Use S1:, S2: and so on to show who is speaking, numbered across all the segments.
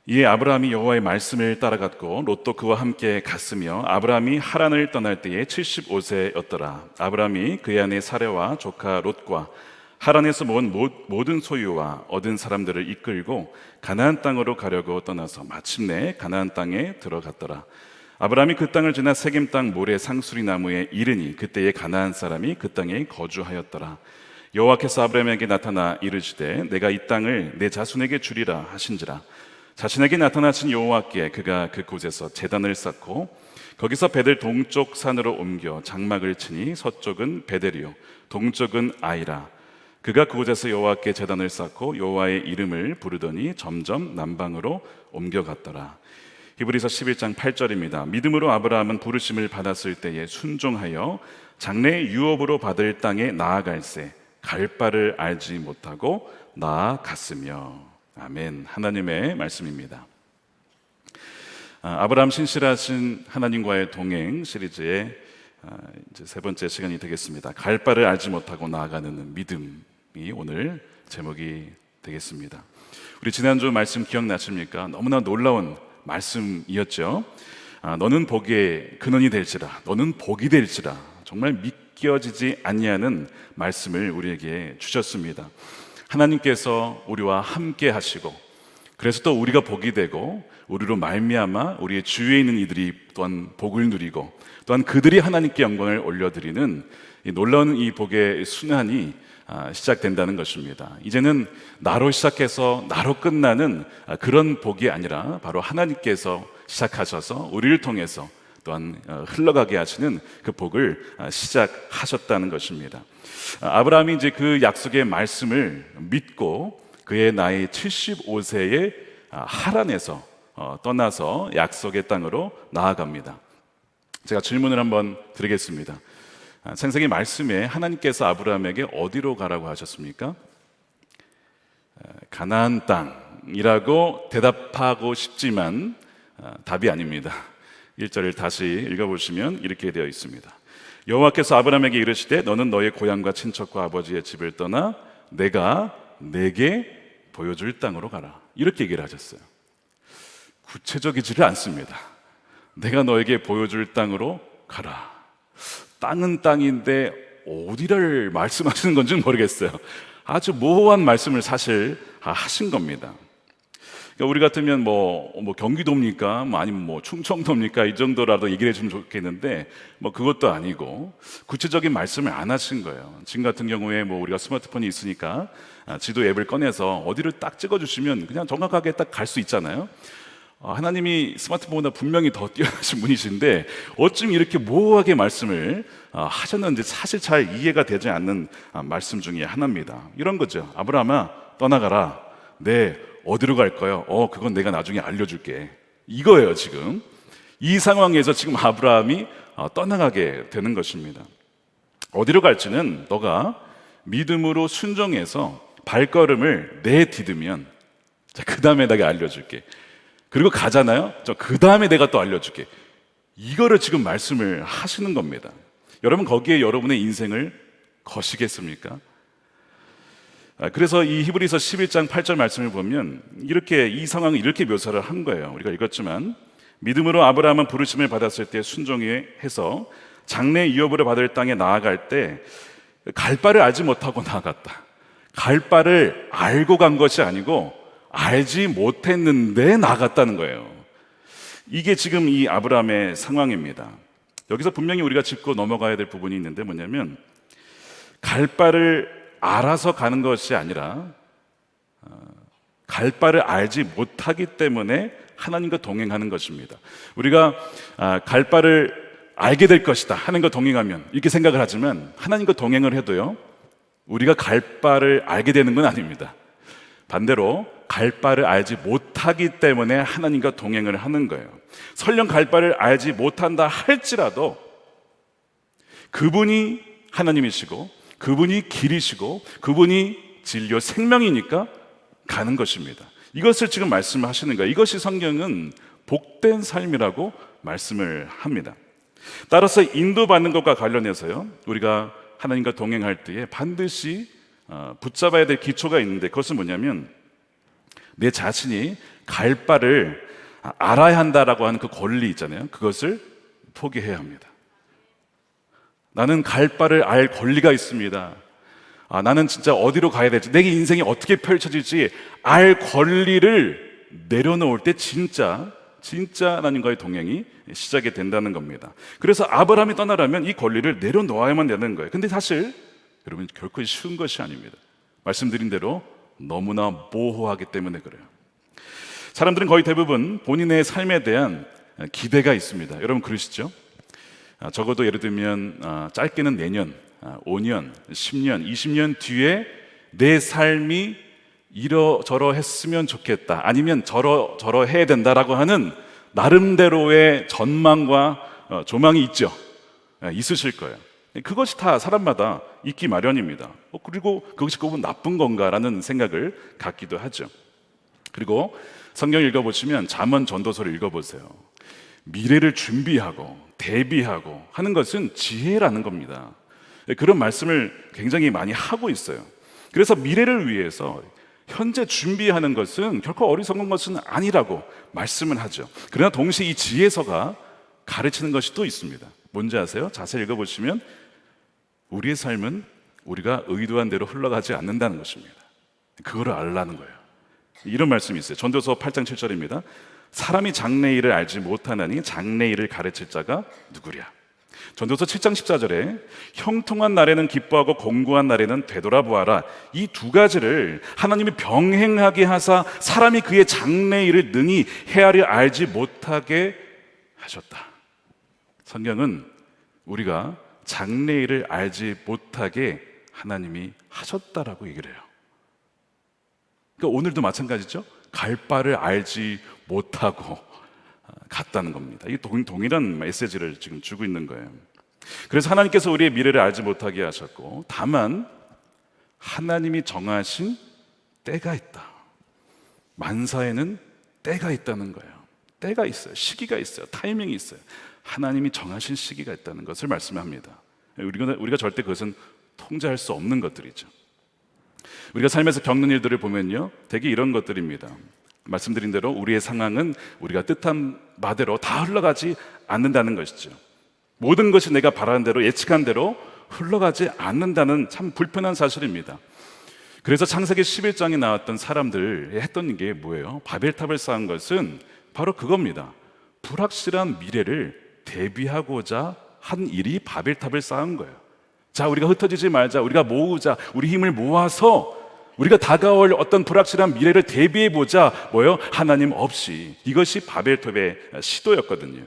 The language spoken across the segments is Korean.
S1: 이에 아브라함이 여호와의 말씀을 따라갔고 롯도 그와 함께 갔으며 아브라함이 하란을 떠날 때에 75세였더라. 아브라함이 그의 아내 사레와 조카 롯과 하란에서 모은 모든 소유와 얻은 사람들을 이끌고 가나안 땅으로 가려고 떠나서 마침내 가나안 땅에 들어갔더라. 아브라함이 그 땅을 지나 세겜 땅 모래 상수리 나무에 이르니 그때에 가나안 사람이 그 땅에 거주하였더라. 여호와께서 아브라함에게 나타나 이르시되 내가 이 땅을 내 자손에게 주리라 하신지라. 자신에게 나타나신 여호와께 그가 그곳에서 제단을 쌓고 거기서 베델 동쪽 산으로 옮겨 장막을 치니 서쪽은 베델이요 동쪽은 아이라. 그가 그곳에서 여호와께 제단을 쌓고 여호와의 이름을 부르더니 점점 남방으로 옮겨갔더라. 히브리서 11장 8절입니다. 믿음으로 아브라함은 부르심을 받았을 때에 순종하여 장래의 유업으로 받을 땅에 나아갈새 갈 바를 알지 못하고 나아갔으며. 아멘. 하나님의 말씀입니다. 아브라함 신실하신 하나님과의 동행 시리즈의 이제 세 번째 시간이 되겠습니다. 갈 바를 알지 못하고 나아가는 믿음이 오늘 제목이 되겠습니다. 우리 지난주 말씀 기억나십니까? 너무나 놀라운 말씀이었죠. 너는 복의 근원이 될지라, 너는 복이 될지라. 정말 믿겨지지 아니하는 말씀을 우리에게 주셨습니다. 하나님께서 우리와 함께 하시고 그래서 또 우리가 복이 되고 우리로 말미암아 우리의 주위에 있는 이들이 또한 복을 누리고 또한 그들이 하나님께 영광을 올려드리는 이 놀라운 이 복의 순환이 시작된다는 것입니다. 이제는 나로 시작해서 나로 끝나는 그런 복이 아니라 바로 하나님께서 시작하셔서 우리를 통해서 또한 흘러가게 하시는 그 복을 시작하셨다는 것입니다. 아브라함이 이제 그 약속의 말씀을 믿고 그의 나이 75세에 하란에서 떠나서 약속의 땅으로 나아갑니다. 제가 질문을 한번 드리겠습니다. 창세기 말씀에 하나님께서 아브라함에게 어디로 가라고 하셨습니까? 가나안 땅이라고 대답하고 싶지만 답이 아닙니다. 1절을 다시 읽어보시면 이렇게 되어 있습니다. 여호와께서 아브라함에게 이르시되 너는 너의 고향과 친척과 아버지의 집을 떠나 내가 내게 보여줄 땅으로 가라. 이렇게 얘기를 하셨어요. 구체적이지를 않습니다. 내가 너에게 보여줄 땅으로 가라. 땅은 땅인데 어디를 말씀하시는 건지는 모르겠어요. 아주 모호한 말씀을 사실 하신 겁니다. 그러니까 우리 같으면 뭐 경기도입니까? 아니면 충청도입니까? 이 정도라도 얘기를 해주면 좋겠는데 그것도 아니고 구체적인 말씀을 안 하신 거예요. 지금 같은 경우에 우리가 스마트폰이 있으니까 지도 앱을 꺼내서 어디를 딱 찍어주시면 그냥 정확하게 딱 갈 수 있잖아요. 하나님이 스마트폰보다 분명히 더 뛰어나신 분이신데 어쩜 이렇게 모호하게 말씀을 하셨는지 사실 잘 이해가 되지 않는 말씀 중에 하나입니다. 이런 거죠. 아브라함아 떠나가라. 네, 어디로 갈까요? 그건 내가 나중에 알려줄게. 이거예요. 지금 이 상황에서 지금 아브라함이 떠나가게 되는 것입니다. 어디로 갈지는 너가 믿음으로 순종해서 발걸음을 내디디면 그 다음에 내가 알려줄게. 그리고 가잖아요. 그 다음에 내가 또 알려줄게. 이거를 지금 말씀을 하시는 겁니다. 여러분 거기에 여러분의 인생을 거시겠습니까? 그래서 이 히브리서 11장 8절 말씀을 보면 이렇게 이 상황을 이렇게 묘사를 한 거예요. 우리가 읽었지만 믿음으로 아브라함은 부르심을 받았을 때 순종해서 장래 유업으로 받을 땅에 나아갈 때 갈 바를 알지 못하고 나아갔다. 갈 바를 알고 간 것이 아니고 알지 못했는데 나갔다는 거예요. 이게 지금 이 아브라함의 상황입니다. 여기서 분명히 우리가 짚고 넘어가야 될 부분이 있는데 뭐냐면 갈 바를 알아서 가는 것이 아니라 갈 바를 알지 못하기 때문에 하나님과 동행하는 것입니다. 우리가 갈 바를 알게 될 것이다 하나님과 동행하면 이렇게 생각을 하지만 하나님과 동행을 해도요 우리가 갈 바를 알게 되는 건 아닙니다. 반대로 갈 바를 알지 못하기 때문에 하나님과 동행을 하는 거예요. 설령 갈 바를 알지 못한다 할지라도 그분이 하나님이시고 그분이 길이시고 그분이 진료 생명이니까 가는 것입니다. 이것을 지금 말씀하시는 거예요. 이것이 성경은 복된 삶이라고 말씀을 합니다. 따라서 인도받는 것과 관련해서요 우리가 하나님과 동행할 때에 반드시 붙잡아야 될 기초가 있는데 그것은 뭐냐면 내 자신이 갈 바를 알아야 한다라고 하는 그 권리 있잖아요. 그것을 포기해야 합니다. 나는 갈 바를 알 권리가 있습니다. 나는 진짜 어디로 가야 될지, 내 인생이 어떻게 펼쳐질지 알 권리를 내려놓을 때 진짜 하나님과의 동행이 시작이 된다는 겁니다. 그래서 아브라함이 떠나려면 이 권리를 내려놓아야만 되는 거예요. 근데 사실 여러분, 결코 쉬운 것이 아닙니다. 말씀드린 대로 너무나 모호하기 때문에 그래요. 사람들은 거의 대부분 본인의 삶에 대한 기대가 있습니다. 여러분 그러시죠? 적어도 예를 들면 짧게는 내년, 5년, 10년, 20년 뒤에 내 삶이 이러저러 했으면 좋겠다, 아니면 저러 해야 된다라고 하는 나름대로의 전망과 조망이 있죠. 있으실 거예요. 그것이 다 사람마다 있기 마련입니다. 그리고 그것이 꼭 나쁜 건가라는 생각을 갖기도 하죠. 그리고 성경 읽어보시면 잠언 전도서를 읽어보세요. 미래를 준비하고 대비하고 하는 것은 지혜라는 겁니다. 그런 말씀을 굉장히 많이 하고 있어요. 그래서 미래를 위해서 현재 준비하는 것은 결코 어리석은 것은 아니라고 말씀을 하죠. 그러나 동시에 이 지혜서가 가르치는 것이 또 있습니다. 뭔지 아세요? 자세히 읽어보시면 우리의 삶은 우리가 의도한 대로 흘러가지 않는다는 것입니다. 그거를 알라는 거예요. 이런 말씀이 있어요. 전도서 8장 7절입니다. 사람이 장래일을 알지 못하나니 장래일을 가르칠 자가 누구랴. 전도서 7장 14절에 형통한 날에는 기뻐하고 공고한 날에는 되돌아보아라. 이 두 가지를 하나님이 병행하게 하사 사람이 그의 장래일을 능히 헤아려 알지 못하게 하셨다. 성경은 우리가 장래일을 알지 못하게 하나님이 하셨다라고 얘기를 해요. 그러니까 오늘도 마찬가지죠. 갈 바를 알지 못하고 갔다는 겁니다. 이 동일한 메시지를 지금 주고 있는 거예요. 그래서 하나님께서 우리의 미래를 알지 못하게 하셨고, 다만 하나님이 정하신 때가 있다. 만사에는 때가 있다는 거예요. 때가 있어요. 시기가 있어요. 타이밍이 있어요. 하나님이 정하신 시기가 있다는 것을 말씀합니다. 우리가 절대 그것은 통제할 수 없는 것들이죠. 우리가 삶에서 겪는 일들을 보면요, 대개 이런 것들입니다. 말씀드린 대로 우리의 상황은 우리가 뜻한 바대로 다 흘러가지 않는다는 것이죠. 모든 것이 내가 바라는 대로, 예측한 대로 흘러가지 않는다는 참 불편한 사실입니다. 그래서 창세기 11장에 나왔던 사람들이 했던 게 뭐예요? 바벨탑을 쌓은 것은 바로 그겁니다. 불확실한 미래를 대비하고자 한 일이 바벨탑을 쌓은 거예요. 자, 우리가 흩어지지 말자, 우리가 모으자, 우리 힘을 모아서 우리가 다가올 어떤 불확실한 미래를 대비해보자. 뭐예요? 하나님 없이. 이것이 바벨탑의 시도였거든요.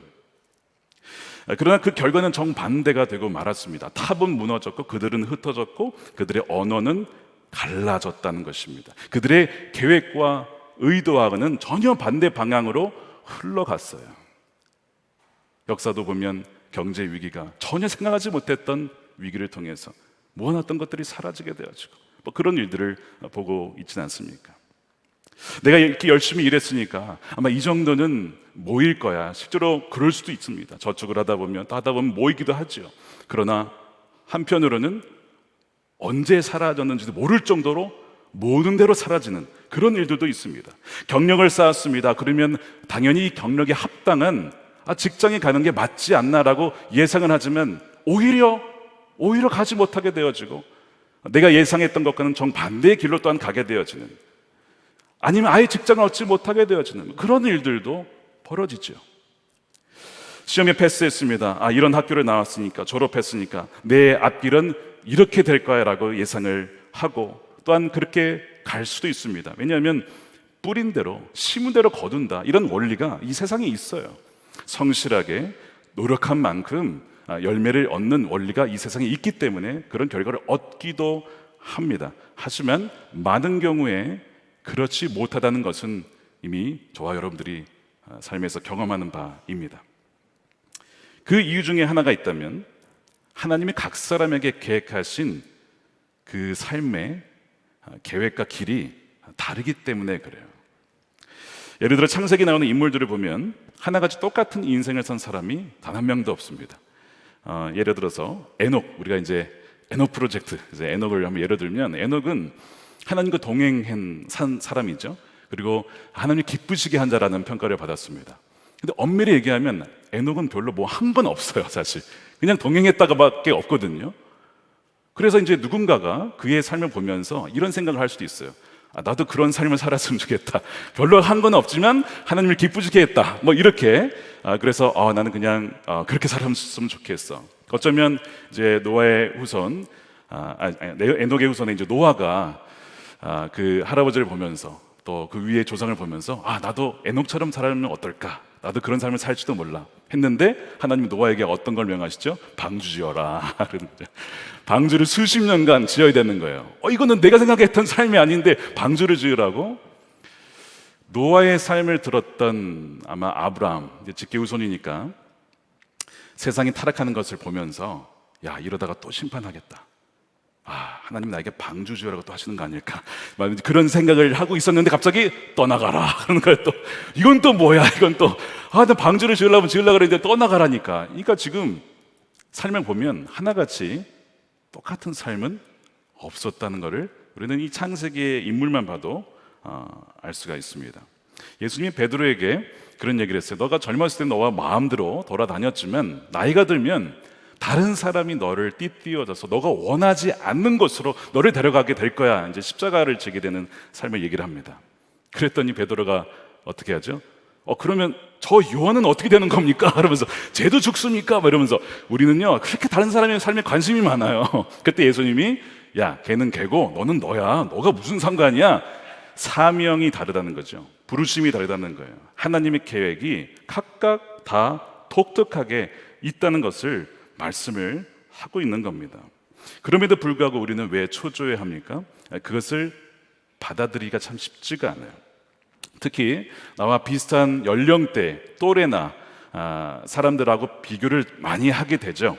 S1: 그러나 그 결과는 정반대가 되고 말았습니다. 탑은 무너졌고 그들은 흩어졌고 그들의 언어는 갈라졌다는 것입니다. 그들의 계획과 의도와는 전혀 반대 방향으로 흘러갔어요. 역사도 보면 경제 위기가 전혀 생각하지 못했던 위기를 통해서 모아놨던 것들이 사라지게 되어지고 그런 일들을 보고 있지는 않습니까? 내가 이렇게 열심히 일했으니까 아마 이 정도는 모일 거야. 실제로 그럴 수도 있습니다. 저축을 하다 보면 모이기도 하죠. 그러나 한편으로는 언제 사라졌는지도 모를 정도로 모든 대로 사라지는 그런 일들도 있습니다. 경력을 쌓았습니다. 그러면 당연히 이 경력에 합당한 직장에 가는 게 맞지 않나라고 예상을 하지만 오히려 가지 못하게 되어지고, 내가 예상했던 것과는 정반대의 길로 또한 가게 되어지는, 아니면 아예 직장을 얻지 못하게 되어지는 그런 일들도 벌어지죠. 시험에 패스했습니다. 이런 학교를 나왔으니까, 졸업했으니까 내 앞길은 이렇게 될 거야 라고 예상을 하고 또한 그렇게 갈 수도 있습니다. 왜냐하면 뿌린 대로, 심은 대로 거둔다, 이런 원리가 이 세상에 있어요. 성실하게 노력한 만큼 열매를 얻는 원리가 이 세상에 있기 때문에 그런 결과를 얻기도 합니다. 하지만 많은 경우에 그렇지 못하다는 것은 이미 저와 여러분들이 삶에서 경험하는 바입니다. 그 이유 중에 하나가 있다면 하나님이 각 사람에게 계획하신 그 삶의 계획과 길이 다르기 때문에 그래요. 예를 들어 창세기 나오는 인물들을 보면 하나같이 똑같은 인생을 산 사람이 단 한 명도 없습니다. 예를 들어서 에녹, 우리가 이제 에녹 프로젝트, 이제 에녹을 한번 예를 들면, 에녹은 하나님과 동행한 산 사람이죠. 그리고 하나님이 기쁘시게 한 자라는 평가를 받았습니다. 근데 엄밀히 얘기하면 에녹은 별로 뭐 한 건 없어요, 사실. 그냥 동행했다가밖에 없거든요. 그래서 이제 누군가가 그의 삶을 보면서 이런 생각을 할 수도 있어요. 나도 그런 삶을 살았으면 좋겠다. 별로 한 건 없지만 하나님을 기쁘시게 했다. 뭐 이렇게. 그래서 나는 그냥 그렇게 살았으면 좋겠어. 어쩌면 이제 노아의 후손, 에녹의 후손에 이제 노아가 그 할아버지를 보면서 또 그 위에 조상을 보면서 나도 에녹처럼 살면 어떨까? 나도 그런 삶을 살지도 몰라 했는데 하나님이 노아에게 어떤 걸 명하시죠? 방주 지어라. 방주를 수십 년간 지어야 되는 거예요. 이거는 내가 생각했던 삶이 아닌데 방주를 지으라고? 노아의 삶을 들었던 아마 아브라함, 직계 후손이니까 세상이 타락하는 것을 보면서 야, 이러다가 또 심판하겠다. 하나님 나에게 방주 지으라고 또 하시는 거 아닐까? 그런 생각을 하고 있었는데 갑자기 떠나가라. 그러는 거예요. 또 이건 또 뭐야? 이건 또 나 방주를 지으려고 그랬는데 떠나가라니까. 그러니까 지금 삶을 보면 하나같이 똑같은 삶은 없었다는 것을 우리는 이 창세기의 인물만 봐도 알 수가 있습니다. 예수님이 베드로에게 그런 얘기를 했어요. 너가 젊었을 때 너와 마음대로 돌아다녔지만 나이가 들면 다른 사람이 너를 띠띠어져서 너가 원하지 않는 곳으로 너를 데려가게 될 거야. 이제 십자가를 지게 되는 삶을 얘기를 합니다. 그랬더니 베드로가 어떻게 하죠? 그러면 저 요한은 어떻게 되는 겁니까? 그러면서 쟤도 죽습니까? 이러면서 우리는요 그렇게 다른 사람의 삶에 관심이 많아요. 그때 예수님이 야, 걔는 걔고 너는 너야. 너가 무슨 상관이야? 사명이 다르다는 거죠. 부르심이 다르다는 거예요. 하나님의 계획이 각각 다 독특하게 있다는 것을 말씀을 하고 있는 겁니다. 그럼에도 불구하고 우리는 왜 초조해 합니까? 그것을 받아들이기가 참 쉽지가 않아요. 특히 나와 비슷한 연령대, 또래나 사람들하고 비교를 많이 하게 되죠.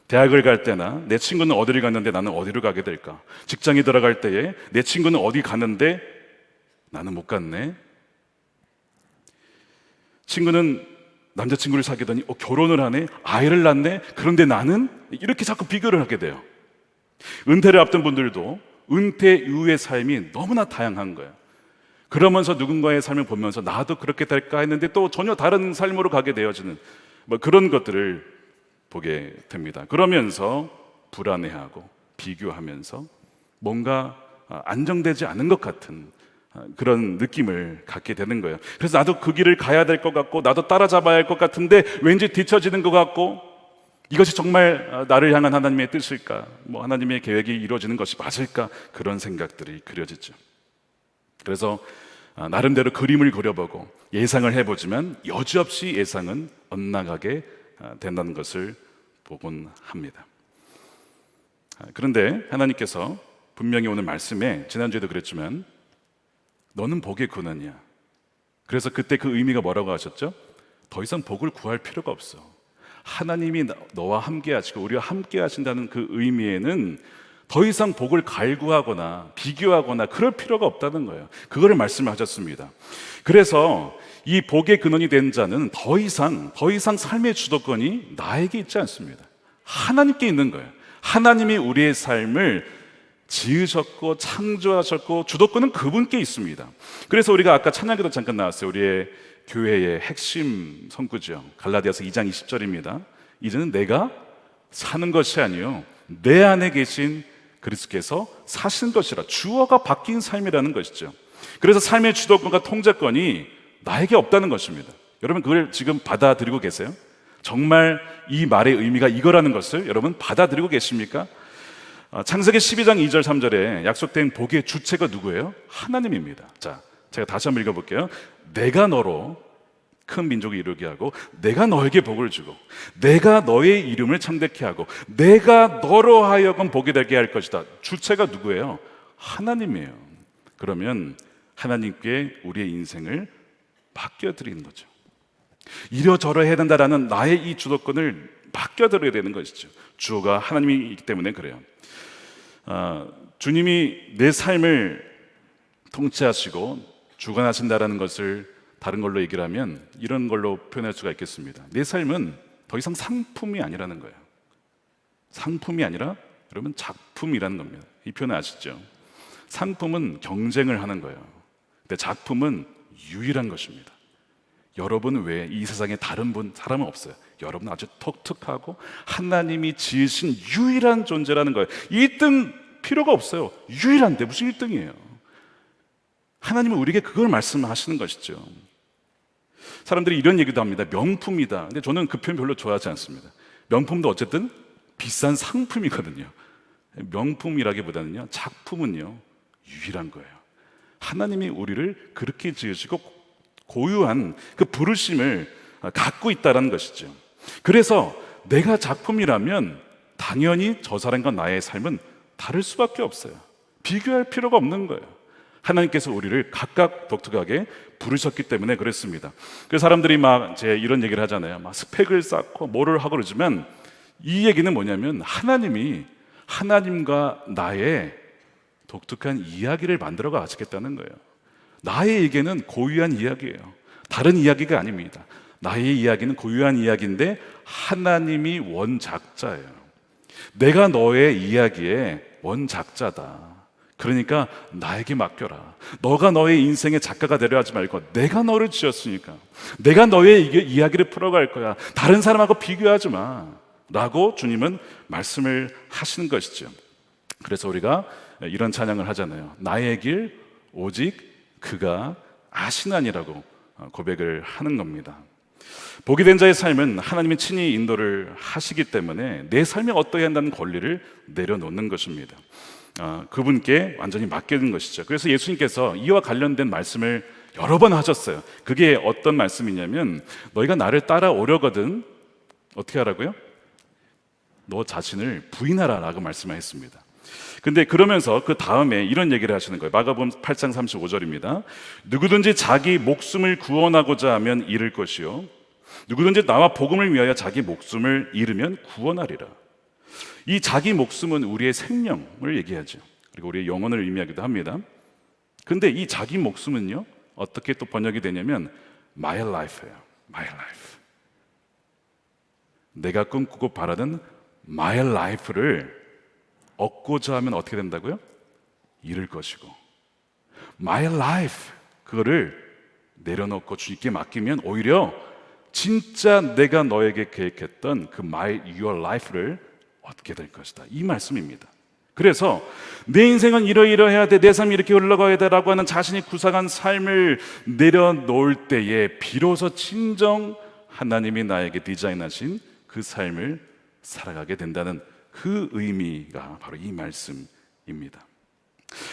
S1: 대학을 갈 때나 내 친구는 어디를 갔는데 나는 어디로 가게 될까? 직장에 들어갈 때에 내 친구는 어디 갔는데 나는 못 갔네. 친구는 남자친구를 사귀더니 결혼을 하네, 아이를 낳네. 그런데 나는 이렇게 자꾸 비교를 하게 돼요. 은퇴를 앞둔 분들도 은퇴 이후의 삶이 너무나 다양한 거예요. 그러면서 누군가의 삶을 보면서 나도 그렇게 될까 했는데 또 전혀 다른 삶으로 가게 되어지는 그런 것들을 보게 됩니다. 그러면서 불안해하고 비교하면서 뭔가 안정되지 않은 것 같은 그런 느낌을 갖게 되는 거예요. 그래서 나도 그 길을 가야 될 것 같고 나도 따라잡아야 할 것 같은데 왠지 뒤처지는 것 같고 이것이 정말 나를 향한 하나님의 뜻일까? 하나님의 계획이 이루어지는 것이 맞을까? 그런 생각들이 그려지죠. 그래서 나름대로 그림을 그려보고 예상을 해보지만 여지없이 예상은 엇나가게 된다는 것을 보곤 합니다. 그런데 하나님께서 분명히 오늘 말씀에 지난주에도 그랬지만 너는 복의 근원이야. 그래서 그때 그 의미가 뭐라고 하셨죠? 더 이상 복을 구할 필요가 없어. 하나님이 너와 함께 하시고 우리와 함께 하신다는 그 의미에는 더 이상 복을 갈구하거나 비교하거나 그럴 필요가 없다는 거예요. 그거를 말씀하셨습니다. 그래서 이 복의 근원이 된 자는 더 이상 삶의 주도권이 나에게 있지 않습니다. 하나님께 있는 거예요. 하나님이 우리의 삶을 지으셨고 창조하셨고 주도권은 그분께 있습니다. 그래서 우리가 아까 찬양기도 잠깐 나왔어요. 우리의 교회의 핵심 성구죠. 갈라디아서 2장 20절입니다. 이제는 내가 사는 것이 아니요 내 안에 계신 그리스도께서 사신 것이라. 주어가 바뀐 삶이라는 것이죠. 그래서 삶의 주도권과 통제권이 나에게 없다는 것입니다. 여러분 그걸 지금 받아들이고 계세요? 정말 이 말의 의미가 이거라는 것을 여러분 받아들이고 계십니까? 창세기 12장 2절 3절에 약속된 복의 주체가 누구예요? 하나님입니다. 자, 제가 다시 한번 읽어볼게요. 내가 너로 큰 민족을 이루게 하고 내가 너에게 복을 주고 내가 너의 이름을 창대케 하고 내가 너로 하여금 복이 되게 할 것이다. 주체가 누구예요? 하나님이에요. 그러면 하나님께 우리의 인생을 맡겨드리는 거죠. 이러저러 해야 된다라는 나의 이 주도권을 맡겨드려야 되는 것이죠. 주어가 하나님이기 때문에 그래요. 주님이 내 삶을 통치하시고 주관하신다라는 것을 다른 걸로 얘기를 하면 이런 걸로 표현할 수가 있겠습니다. 내 삶은 더 이상 상품이 아니라는 거예요. 상품이 아니라 여러분 작품이라는 겁니다. 이 표현 아시죠? 상품은 경쟁을 하는 거예요. 근데 작품은 유일한 것입니다. 여러분 외에 이 세상에 다른 사람은 없어요. 여러분은 아주 독특하고 하나님이 지으신 유일한 존재라는 거예요. 1등 필요가 없어요. 유일한데 무슨 1등이에요? 하나님은 우리에게 그걸 말씀하시는 것이죠. 사람들이 이런 얘기도 합니다. 명품이다. 근데 저는 그 표현 별로 좋아하지 않습니다. 명품도 어쨌든 비싼 상품이거든요. 명품이라기보다는요, 작품은요, 유일한 거예요. 하나님이 우리를 그렇게 지으시고 고유한 그 부르심을 갖고 있다는 것이죠. 그래서 내가 작품이라면 당연히 저 사람과 나의 삶은 다를 수밖에 없어요. 비교할 필요가 없는 거예요. 하나님께서 우리를 각각 독특하게 부르셨기 때문에 그랬습니다. 그 사람들이 막 이런 얘기를 하잖아요. 막 스펙을 쌓고 뭐를 하고 그러지만 이 얘기는 뭐냐면 하나님이 하나님과 나의 독특한 이야기를 만들어 가시겠다는 거예요. 나의 얘기는 고유한 이야기예요. 다른 이야기가 아닙니다. 나의 이야기는 고유한 이야기인데 하나님이 원작자예요. 내가 너의 이야기의 원작자다. 그러니까 나에게 맡겨라. 너가 너의 인생의 작가가 되려 하지 말고 내가 너를 지었으니까 내가 너의 이야기를 풀어갈 거야. 다른 사람하고 비교하지 마 라고 주님은 말씀을 하시는 것이죠. 그래서 우리가 이런 찬양을 하잖아요. 나의 길 오직 그가 아시나니라고 고백을 하는 겁니다. 복이 된 자의 삶은 하나님이 친히 인도를 하시기 때문에 내 삶이 어떠해야 한다는 권리를 내려놓는 것입니다. 그분께 완전히 맡기는 것이죠. 그래서 예수님께서 이와 관련된 말씀을 여러 번 하셨어요. 그게 어떤 말씀이냐면 너희가 나를 따라오려거든 어떻게 하라고요? 너 자신을 부인하라 라고 말씀하셨습니다. 근데 그러면서 그 다음에 이런 얘기를 하시는 거예요. 마가복음 8장 35절입니다. 누구든지 자기 목숨을 구원하고자 하면 잃을 것이요 누구든지 나와 복음을 위하여 자기 목숨을 잃으면 구원하리라. 이 자기 목숨은 우리의 생명을 얘기하죠. 그리고 우리의 영혼을 의미하기도 합니다. 근데 이 자기 목숨은요 어떻게 또 번역이 되냐면 my life예요. my life. 내가 꿈꾸고 바라는 my life를 얻고자 하면 어떻게 된다고요? 잃을 것이고 my life 그거를 내려놓고 주님께 맡기면 오히려 진짜 내가 너에게 계획했던 그 your life를 얻게 될 것이다. 이 말씀입니다. 그래서 내 인생은 이러이러해야 돼, 내 삶이 이렇게 흘러가야 돼라고 하는 자신이 구상한 삶을 내려놓을 때에 비로소 진정 하나님이 나에게 디자인하신 그 삶을 살아가게 된다는 그 의미가 바로 이 말씀입니다.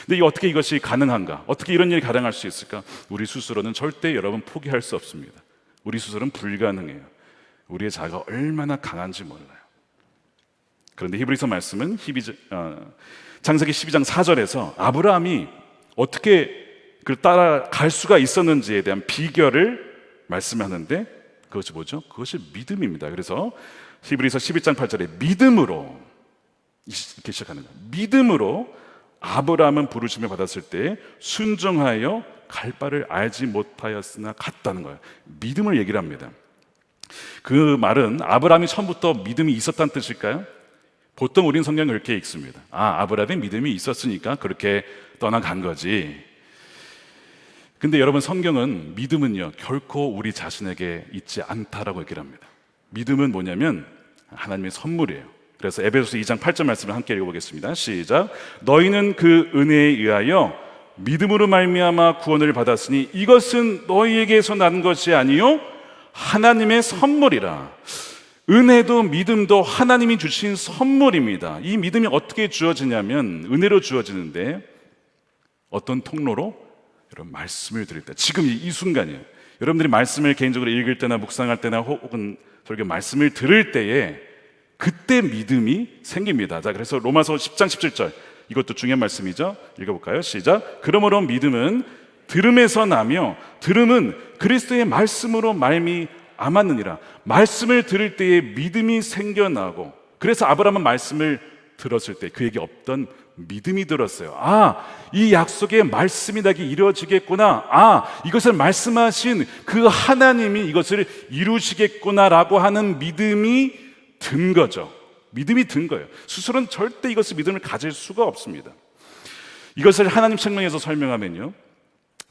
S1: 근데 어떻게 이것이 가능한가? 어떻게 이런 일이 가능할 수 있을까? 우리 스스로는 절대 여러분 포기할 수 없습니다. 우리 스스로는 불가능해요. 우리의 자아가 얼마나 강한지 몰라요. 그런데 히브리서 말씀은 창세기 12장 4절에서 아브라함이 어떻게 그를 따라갈 수가 있었는지에 대한 비결을 말씀하는데 그것이 뭐죠? 그것이 믿음입니다. 그래서 히브리서 11장 8절에 믿음으로 이렇게 시작하는 거예요. 믿음으로 아브라함은 부르심을 받았을 때 순종하여 갈 바를 알지 못하였으나 갔다는 거예요. 믿음을 얘기를 합니다. 그 말은 아브라함이 처음부터 믿음이 있었다는 뜻일까요? 보통 우리는 성경을 이렇게 읽습니다. 아브라함이 믿음이 있었으니까 그렇게 떠나간 거지. 근데 여러분 성경은 믿음은요 결코 우리 자신에게 있지 않다라고 얘기를 합니다. 믿음은 뭐냐면 하나님의 선물이에요. 그래서 에베소서 2장 8절 말씀을 함께 읽어보겠습니다. 시작. 너희는 그 은혜에 의하여 믿음으로 말미암아 구원을 받았으니 이것은 너희에게서 난 것이 아니요 하나님의 선물이라. 은혜도 믿음도 하나님이 주신 선물입니다. 이 믿음이 어떻게 주어지냐면 은혜로 주어지는데 어떤 통로로? 여러분 말씀을 들을 때 지금 이 순간이에요. 여러분들이 말씀을 개인적으로 읽을 때나 묵상할 때나 혹은 저렇게 말씀을 들을 때에 그때 믿음이 생깁니다. 자, 그래서 로마서 10장 17절 이것도 중요한 말씀이죠. 읽어볼까요? 시작. 그러므로 믿음은 들음에서 나며 들음은 그리스도의 말씀으로 말미암았느니라. 말씀을 들을 때에 믿음이 생겨나고 그래서 아브라함은 말씀을 들었을 때 그에게 없던 믿음이 들었어요. 이 약속의 말씀이 나에게 이루어지겠구나. 이것을 말씀하신 그 하나님이 이것을 이루시겠구나라고 하는 믿음이 든 거죠. 믿음이 든 거예요. 스스로는 절대 이것을 믿음을 가질 수가 없습니다. 이것을 하나님 책망에서 설명하면요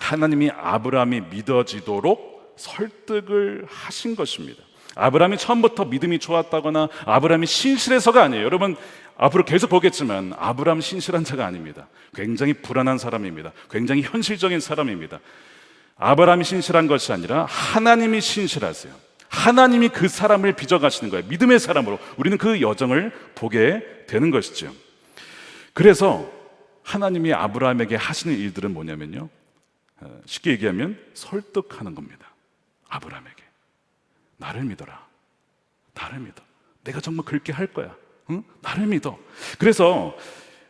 S1: 하나님이 아브라함이 믿어지도록 설득을 하신 것입니다. 아브라함이 처음부터 믿음이 좋았다거나 아브라함이 신실해서가 아니에요. 여러분 앞으로 계속 보겠지만 아브라함 신실한 자가 아닙니다. 굉장히 불안한 사람입니다. 굉장히 현실적인 사람입니다. 아브라함이 신실한 것이 아니라 하나님이 신실하세요. 하나님이 그 사람을 빚어가시는 거예요. 믿음의 사람으로 우리는 그 여정을 보게 되는 것이죠. 그래서 하나님이 아브라함에게 하시는 일들은 뭐냐면요, 쉽게 얘기하면 설득하는 겁니다. 아브라함에게 나를 믿어라. 나를 믿어. 내가 정말 그렇게 할 거야. 응? 나를 믿어. 그래서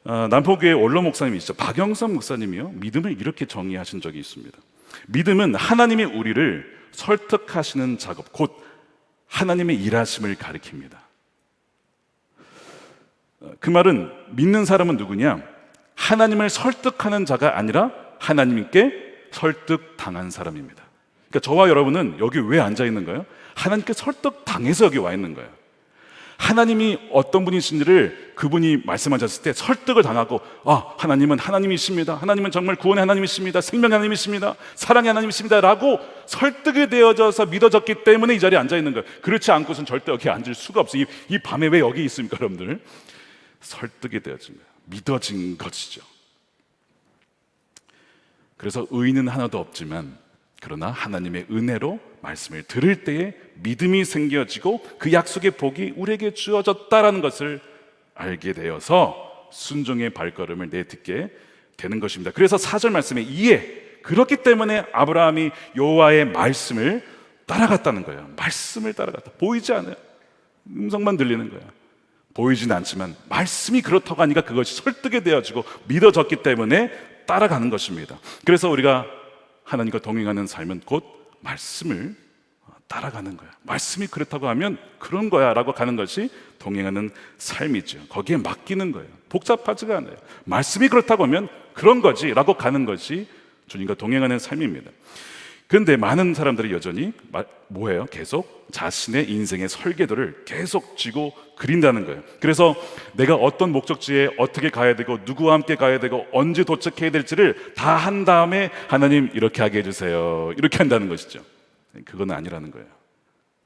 S1: 남포교회 원로 목사님이시죠, 박영선 목사님이요, 믿음을 이렇게 정의하신 적이 있습니다. 믿음은 하나님이 우리를 설득하시는 작업, 곧 하나님의 일하심을 가리킵니다. 그 말은 믿는 사람은 누구냐? 하나님을 설득하는 자가 아니라 하나님께 설득당한 사람입니다. 그러니까 저와 여러분은 여기 왜 앉아 있는 거예요? 하나님께 설득당해서 여기 와 있는 거예요. 하나님이 어떤 분이신지를 그분이 말씀하셨을 때 설득을 당하고, 하나님은 하나님이십니다. 하나님은 정말 구원의 하나님이십니다. 생명의 하나님이십니다. 사랑의 하나님이십니다. 라고 설득이 되어져서 믿어졌기 때문에 이 자리에 앉아 있는 거예요. 그렇지 않고선 절대 여기 앉을 수가 없어요. 이 밤에 왜 여기 있습니까, 여러분들? 설득이 되어진 거예요. 믿어진 것이죠. 그래서 의인은 하나도 없지만 그러나 하나님의 은혜로 말씀을 들을 때에 믿음이 생겨지고 그 약속의 복이 우리에게 주어졌다라는 것을 알게 되어서 순종의 발걸음을 내딛게 되는 것입니다. 그래서 4절 말씀에 이에, 그렇기 때문에 아브라함이 여호와의 말씀을 따라갔다는 거예요. 말씀을 따라갔다. 보이지 않아요. 음성만 들리는 거예요. 보이지는 않지만 말씀이 그렇다고 하니까 그것이 설득이 되어지고 믿어졌기 때문에 따라가는 것입니다. 그래서 우리가 하나님과 동행하는 삶은 곧 말씀을 따라가는 거야. 말씀이 그렇다고 하면 그런 거야 라고 가는 것이 동행하는 삶이죠. 거기에 맡기는 거예요. 복잡하지가 않아요. 말씀이 그렇다고 하면 그런 거지 라고 가는 것이 주님과 동행하는 삶입니다. 그런데 많은 사람들이 여전히 뭐예요? 계속 자신의 인생의 설계도를 계속 쥐고 그린다는 거예요. 그래서 내가 어떤 목적지에 어떻게 가야 되고 누구와 함께 가야 되고 언제 도착해야 될지를 다 한 다음에 하나님 이렇게 하게 해주세요, 이렇게 한다는 것이죠. 그건 아니라는 거예요.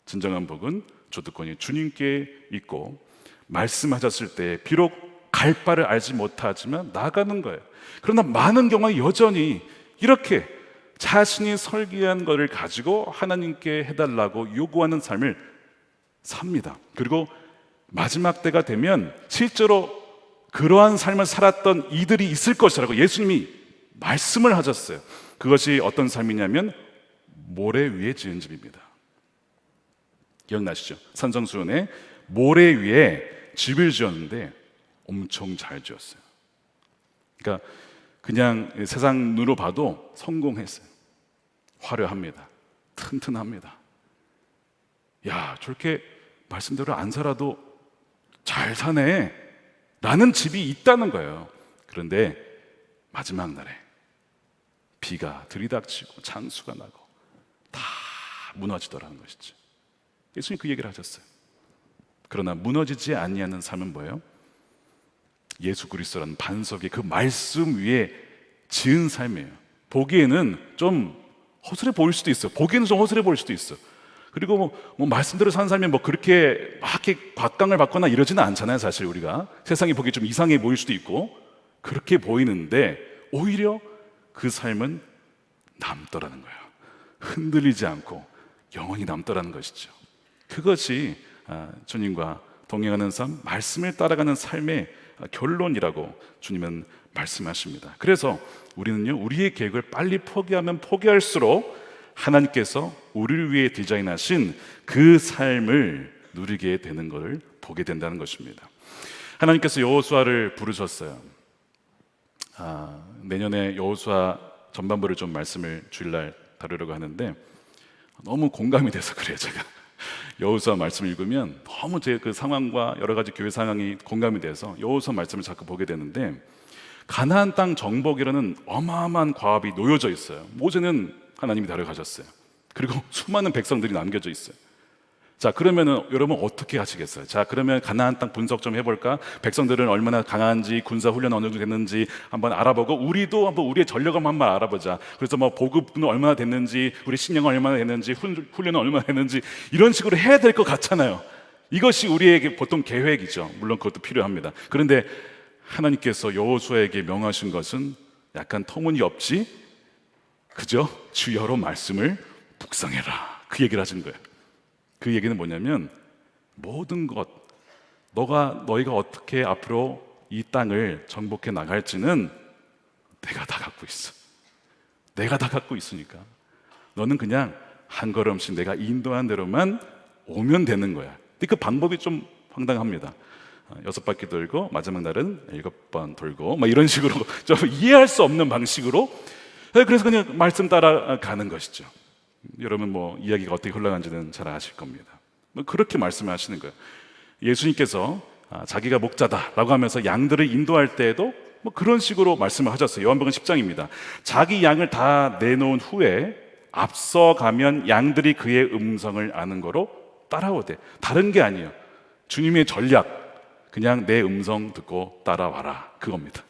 S1: 진정한 복은 주도권이 주님께 있고 말씀하셨을 때 비록 갈 바를 알지 못하지만 나가는 거예요. 그러나 많은 경우에 여전히 이렇게 자신이 설계한 것을 가지고 하나님께 해달라고 요구하는 삶을 삽니다. 그리고 마지막 때가 되면 실제로 그러한 삶을 살았던 이들이 있을 것이라고 예수님이 말씀을 하셨어요. 그것이 어떤 삶이냐면 모래 위에 지은 집입니다. 기억나시죠? 산성수훈에 모래 위에 집을 지었는데 엄청 잘 지었어요. 그러니까 그냥 세상 눈으로 봐도 성공했어요. 화려합니다. 튼튼합니다. 야, 저렇게 말씀대로 안 살아도 잘 사네 라는 집이 있다는 거예요. 그런데 마지막 날에 비가 들이닥치고 창수가 나고 다 무너지더라는 것이죠. 예수님이 그 얘기를 하셨어요. 그러나 무너지지 아니하는 삶은 뭐예요? 예수 그리스도라는 반석의 그 말씀 위에 지은 삶이에요. 보기에는 좀 허술해 보일 수도 있어요. 보기에는 좀 허술해 보일 수도 있어요. 그리고 뭐 말씀대로 사는 삶이 뭐 그렇게 막 이렇게 박강을 받거나 이러지는 않잖아요. 사실 우리가 세상이 보기 좀 이상해 보일 수도 있고 그렇게 보이는데 오히려 그 삶은 남더라는 거예요. 흔들리지 않고 영원히 남더라는 것이죠. 그것이 주님과 동행하는 삶, 말씀을 따라가는 삶의 결론이라고 주님은 말씀하십니다. 그래서 우리는요, 우리의 계획을 빨리 포기하면 포기할수록 하나님께서 우리를 위해 디자인하신 그 삶을 누리게 되는 것을 보게 된다는 것입니다. 하나님께서 여호수아를 부르셨어요. 내년에 여호수아 전반부를 좀 말씀을 주일날 다루려고 하는데 너무 공감이 돼서 그래요. 제가 여호수아 말씀을 읽으면 너무 제 그 상황과 여러 가지 교회 상황이 공감이 돼서 여호수아 말씀을 자꾸 보게 되는데, 가나안 땅 정복이라는 어마어마한 과업이 놓여져 있어요. 모세는 하나님이 데려가셨어요. 그리고 수많은 백성들이 남겨져 있어요. 자, 그러면은 여러분 어떻게 하시겠어요? 자, 그러면 가나안 땅 분석 좀 해볼까? 백성들은 얼마나 강한지, 군사 훈련 어느 정도 됐는지 한번 알아보고, 우리도 한번 우리의 전력을 한번 알아보자. 그래서 뭐 보급은 얼마나 됐는지, 우리 식량은 얼마나 됐는지, 훈련은 얼마나 됐는지, 이런 식으로 해야 될 것 같잖아요. 이것이 우리에게 보통 계획이죠. 물론 그것도 필요합니다. 그런데 하나님께서 여호수아에게 명하신 것은 약간 터무니없지, 그죠? 주여로 말씀을 묵상해라, 그 얘기를 하신 거예요. 그 얘기는 뭐냐면, 모든 것, 너희가 어떻게 앞으로 이 땅을 정복해 나갈지는 내가 다 갖고 있어. 내가 다 갖고 있으니까 너는 그냥 한 걸음씩 내가 인도한 대로만 오면 되는 거야. 근데 그 방법이 좀 황당합니다. 6바퀴 돌고 마지막 날은 7번 돌고 막 이런 식으로 좀 이해할 수 없는 방식으로, 그래서 그냥 말씀 따라가는 것이죠. 여러분 뭐 이야기가 어떻게 흘러가는지는 잘 아실 겁니다. 그렇게 말씀하시는 거예요. 예수님께서 자기가 목자다라고 하면서 양들을 인도할 때에도 뭐 그런 식으로 말씀을 하셨어요. 요한복음 10장입니다. 자기 양을 다 내놓은 후에 앞서가면 양들이 그의 음성을 아는 거로 따라오되, 다른 게 아니에요. 주님의 전략, 그냥 내 음성 듣고 따라와라, 그겁니다.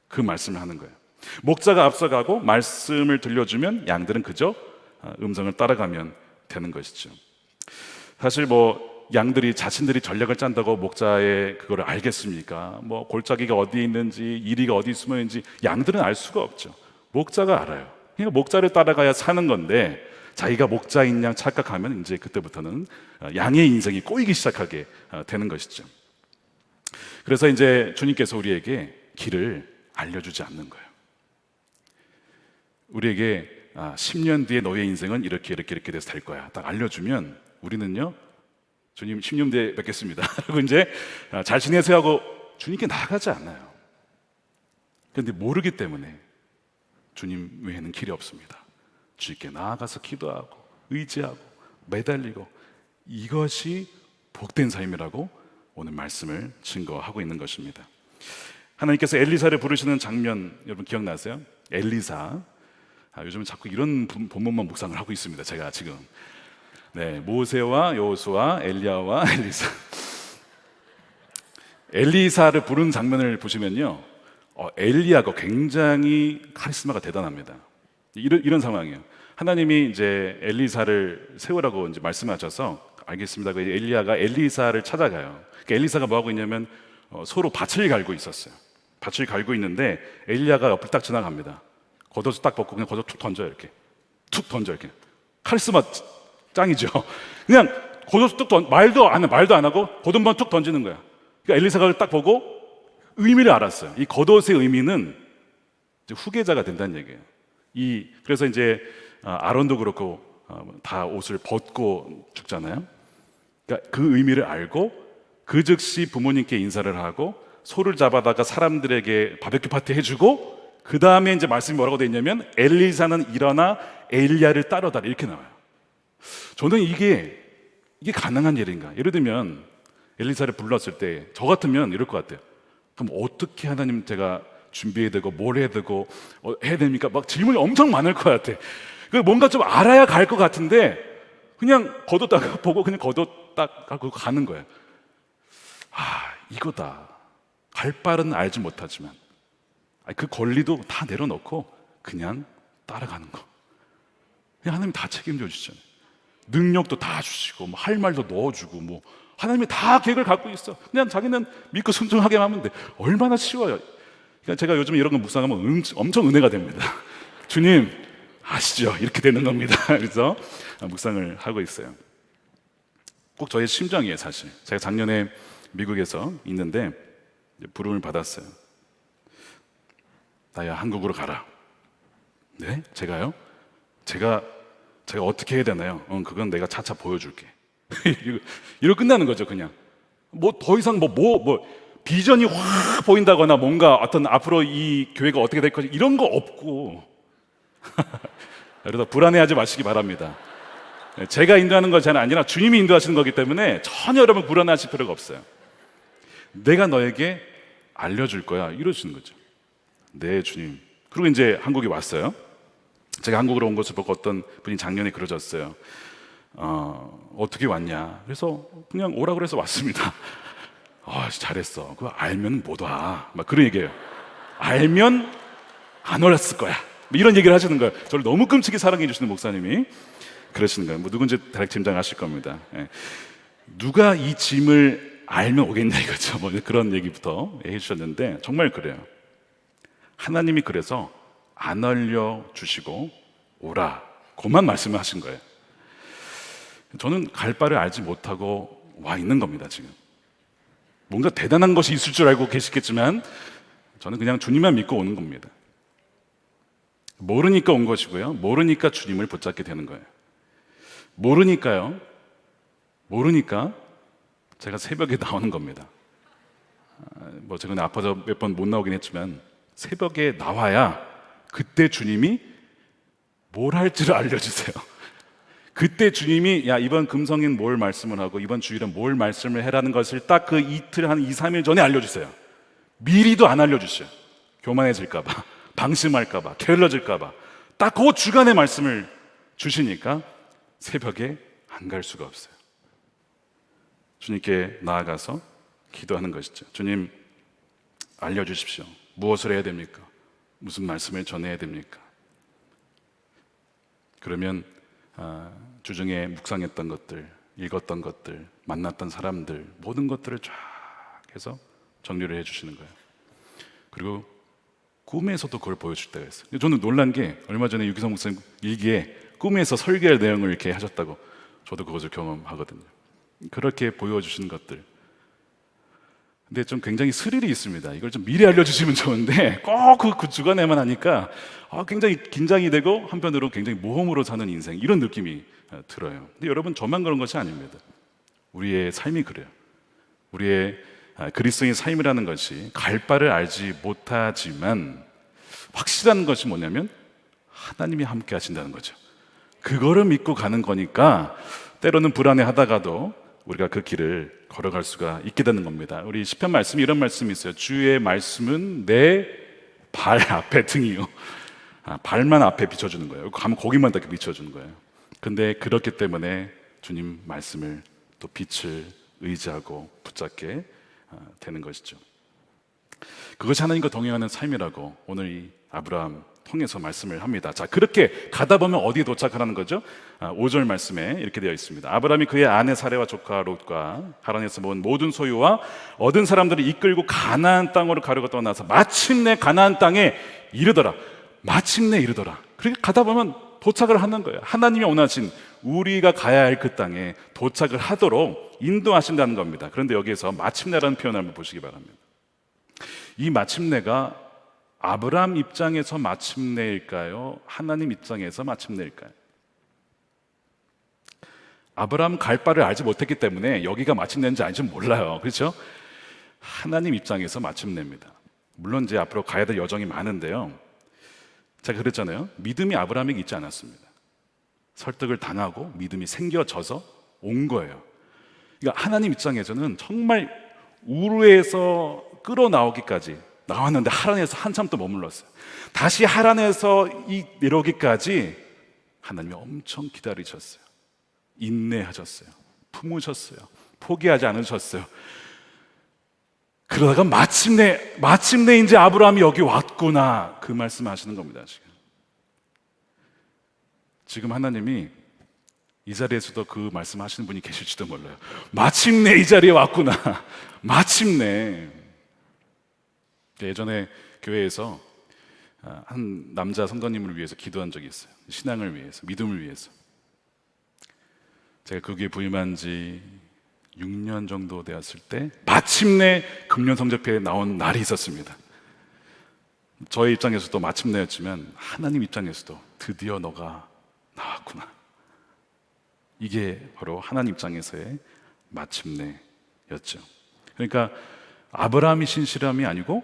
S1: 그 말씀을 하는 거예요. 목자가 앞서가고 말씀을 들려주면 양들은 그저 음성을 따라가면 되는 것이죠. 사실 뭐 양들이 자신들이 전략을 짠다고 목자의 그거를 알겠습니까? 뭐 골짜기가 어디에 있는지, 이리가 어디 숨어 있는지 양들은 알 수가 없죠. 목자가 알아요. 그러니까 목자를 따라가야 사는 건데, 자기가 목자인 양 착각하면 이제 그때부터는 양의 인생이 꼬이기 시작하게 되는 것이죠. 그래서 이제 주님께서 우리에게 길을 알려주지 않는 거예요. 우리에게 10년 뒤에 너의 인생은 이렇게 돼서 될 거야, 딱 알려주면 우리는요, 주님 10년 뒤에 뵙겠습니다 그리고 이제 잘 지내세요 하고 주님께 나아가지 않아요. 그런데 모르기 때문에 주님 외에는 길이 없습니다. 주님께 나아가서 기도하고 의지하고 매달리고, 이것이 복된 삶이라고 오늘 말씀을 증거하고 있는 것입니다. 하나님께서 엘리사를 부르시는 장면 여러분 기억나세요? 엘리사, 요즘은 자꾸 이런 본문만 묵상을 하고 있습니다. 제가 지금 모세와 여호수아, 엘리야와 엘리사, 엘리사를 부른 장면을 보시면요, 엘리야가 굉장히 카리스마가 대단합니다. 이런 상황이에요. 하나님이 이제 엘리사를 세우라고 이제 말씀하셔서 알겠습니다. 그 엘리야가 엘리사를 찾아가요. 그러니까 엘리사가 뭐 하고 있냐면 서로 밭을 갈고 있었어요. 밭을 갈고 있는데 엘리야가 옆을 딱 지나갑니다. 겉옷을 딱 벗고 그냥 겉옷 툭 던져요. 이렇게 툭 던져, 이렇게. 카리스마 짱이죠. 그냥 겉옷 툭 말도 안 하고 겉옷만 툭 던지는 거야. 그러니까 엘리사가 딱 보고 의미를 알았어요. 이 겉옷의 의미는 이제 후계자가 된다는 얘기예요. 그래서 이제 아론도 그렇고 다 옷을 벗고 죽잖아요. 그러니까 그 의미를 알고 그 즉시 부모님께 인사를 하고 소를 잡아다가 사람들에게 바베큐 파티 해주고, 그 다음에 이제 말씀이 뭐라고 되어 있냐면 엘리사는 일어나 엘리야를 따르다라, 이렇게 나와요. 저는 이게 가능한 일인가? 예를 들면 엘리사를 불렀을 때 저 같으면 이럴 것 같아요. 그럼 어떻게 하나님 제가 준비해야 되고 뭘 해야 되고 해야 됩니까? 막 질문이 엄청 많을 것 같아. 뭔가 좀 알아야 갈 것 같은데 그냥 겉옷 딱 보고 그냥 겉옷 딱 하고 가는 거예요. 이거다. 갈 바는 알지 못하지만 그 권리도 다 내려놓고 그냥 따라가는 거. 그냥 하나님 다 책임져 주시잖아요. 능력도 다 주시고 뭐 할 말도 넣어주고, 뭐 하나님이 다 계획을 갖고 있어. 그냥 자기는 믿고 순종하게 하면 돼. 얼마나 쉬워요. 그러니까 제가 요즘 이런 거 묵상하면 엄청 은혜가 됩니다. 주님 아시죠? 이렇게 되는 겁니다. 그래서 묵상을 하고 있어요. 꼭 저의 심정이에요. 사실 제가 작년에 미국에서 있는데 부름을 받았어요. 나야 한국으로 가라. 네? 제가요? 제가 어떻게 해야 되나요? 그건 내가 차차 보여줄게. 이러고 끝나는 거죠. 그냥 뭐 더 이상 뭐 비전이 확 보인다거나 뭔가 어떤 앞으로 이 교회가 어떻게 될 것이 이런 거 없고 그래서 불안해하지 마시기 바랍니다. 제가 인도하는 것이 아니라 주님이 인도하시는 거기 때문에 전혀 여러분 불안해하실 필요가 없어요. 내가 너에게 알려줄 거야, 이러시는 거죠. 네, 주님. 그리고 이제 한국에 왔어요. 제가 한국으로 온 것을 보고 어떤 분이 작년에 그러셨어요. 어떻게 왔냐? 그래서 그냥 오라 그래서 왔습니다. 잘했어. 그거 알면 못 와. 막 그런 얘기예요. 알면 안 올랐을 거야. 뭐 이런 얘기를 하시는 거예요. 저를 너무 끔찍이 사랑해 주시는 목사님이 그러시는 거예요. 뭐 누군지 대략 짐작하실 겁니다. 예. 누가 이 짐을 알면 오겠냐 이거죠. 뭐 그런 얘기부터 해주셨는데 정말 그래요. 하나님이 그래서 안 알려주시고 오라, 그만 말씀을 하신 거예요. 저는 갈 바를 알지 못하고 와 있는 겁니다. 지금 뭔가 대단한 것이 있을 줄 알고 계시겠지만 저는 그냥 주님만 믿고 오는 겁니다. 모르니까 온 것이고요, 모르니까 주님을 붙잡게 되는 거예요. 모르니까 제가 새벽에 나오는 겁니다. 뭐 최근에 아파서 몇 번 못 나오긴 했지만 새벽에 나와야 그때 주님이 뭘 할지를 알려주세요. 그때 주님이 야, 이번 금성인 뭘 말씀을 하고 이번 주일은 뭘 말씀을 해라는 것을 딱 그 이틀 한 2, 3일 전에 알려주세요. 미리도 안 알려주셔요. 교만해질까봐, 방심할까봐, 게을러질까봐. 딱 그 주간의 말씀을 주시니까 새벽에 안 갈 수가 없어요. 주님께 나아가서 기도하는 것이죠. 주님, 알려주십시오. 무엇을 해야 됩니까? 무슨 말씀을 전해야 됩니까? 그러면 주중에 묵상했던 것들, 읽었던 것들, 만났던 사람들, 모든 것들을 쫙 해서 정리를 해주시는 거예요. 그리고 꿈에서도 그걸 보여줄 때가 있어요. 저는 놀란 게 얼마 전에 유기성 목사님 일기에 꿈에서 설교할 내용을 이렇게 하셨다고, 저도 그것을 경험하거든요. 그렇게 보여주시는 것들. 근데 좀 굉장히 스릴이 있습니다. 이걸 좀 미리 알려주시면 좋은데 꼭 그 주간에만 하니까 굉장히 긴장이 되고 한편으로 굉장히 모험으로 사는 인생, 이런 느낌이 들어요. 근데 여러분, 저만 그런 것이 아닙니다. 우리의 삶이 그래요. 우리의 그리스도인 삶이라는 것이 갈 바를 알지 못하지만 확실한 것이 뭐냐면 하나님이 함께 하신다는 거죠. 그거를 믿고 가는 거니까 때로는 불안해하다가도 우리가 그 길을 걸어갈 수가 있게 되는 겁니다. 우리 시편 말씀에 이런 말씀이 있어요. 주의 말씀은 내 발 앞에 등이요. 발만 앞에 비춰주는 거예요. 가면 거기만 딱 비춰주는 거예요. 근데 그렇기 때문에 주님 말씀을 또 빛을 의지하고 붙잡게 되는 것이죠. 그것이 하나님과 동행하는 삶이라고 오늘 이 아브라함 통해서 말씀을 합니다. 자, 그렇게 가다 보면 어디에 도착하라는 거죠? 5절 말씀에 이렇게 되어 있습니다. 아브라함이 그의 아내 사레와 조카 롯과 하란에서 모은 모든 소유와 얻은 사람들을 이끌고 가나안 땅으로 가려고 떠나서 마침내 가나안 땅에 이르더라. 마침내 이르더라. 그렇게 가다 보면 도착을 하는 거예요. 하나님이 원하신 우리가 가야 할 그 땅에 도착을 하도록 인도하신다는 겁니다. 그런데 여기에서 마침내라는 표현을 한번 보시기 바랍니다. 이 마침내가 아브라함 입장에서 마침내일까요? 하나님 입장에서 마침내일까요? 아브라함 갈 바를 알지 못했기 때문에 여기가 마침내인지 아닌지 몰라요. 그렇죠? 하나님 입장에서 마침내입니다. 물론 이제 앞으로 가야 될 여정이 많은데요, 제가 그랬잖아요. 믿음이 아브라함에게 있지 않았습니다. 설득을 당하고 믿음이 생겨져서 온 거예요. 그러니까 하나님 입장에서는 정말 우르에서 끌어나오기까지 나왔는데 하란에서 한참 또 머물렀어요. 다시 하란에서 내려오기까지 하나님이 엄청 기다리셨어요. 인내하셨어요. 품으셨어요. 포기하지 않으셨어요. 그러다가 마침내 이제 아브라함이 여기 왔구나, 그 말씀 하시는 겁니다. 지금 하나님이 이 자리에서도 그 말씀 하시는 분이 계실지도 몰라요. 마침내 이 자리에 왔구나. 마침내. 예전에 교회에서 한 남자 성도님을 위해서 기도한 적이 있어요. 신앙을 위해서, 믿음을 위해서. 제가 그 교회 부임한 지 6년 정도 되었을 때 마침내 금년 성적표에 나온 날이 있었습니다. 저의 입장에서도 마침내였지만 하나님 입장에서도 드디어 너가 나왔구나. 이게 바로 하나님 입장에서의 마침내였죠. 그러니까 아브라함이 신실함이 아니고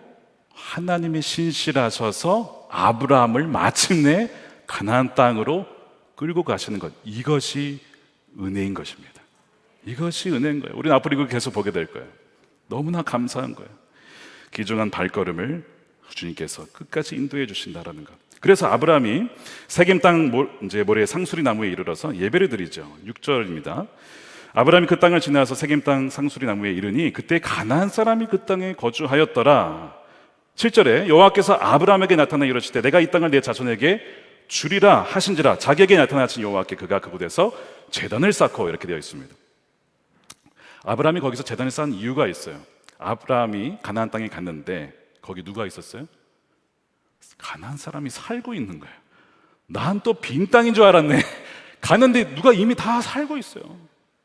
S1: 하나님이 신실하셔서 아브라함을 마침내 가나안 땅으로 끌고 가시는 것, 이것이 은혜인 것입니다. 이것이 은혜인 거예요. 우리는 앞으로 이걸 계속 보게 될 거예요. 너무나 감사한 거예요. 귀중한 발걸음을 주님께서 끝까지 인도해 주신다라는 것. 그래서 아브라함이 세겜 땅 모래 상수리 나무에 이르러서 예배를 드리죠. 6절입니다. 아브라함이 그 땅을 지나서 세겜 땅 상수리 나무에 이르니 그때 가나안 사람이 그 땅에 거주하였더라. 7절에 여호와께서 아브라함에게 나타나 이르시되 내가 이 땅을 내 자손에게 주리라 하신지라. 자기에게 나타나신 여호와께 그가 그곳에서 제단을 쌓고, 이렇게 되어 있습니다. 아브라함이 거기서 제단을 쌓은 이유가 있어요. 아브라함이 가나안 땅에 갔는데 거기 누가 있었어요? 가나안 사람이 살고 있는 거예요. 난 또 빈 땅인 줄 알았네. 갔는데 누가 이미 다 살고 있어요.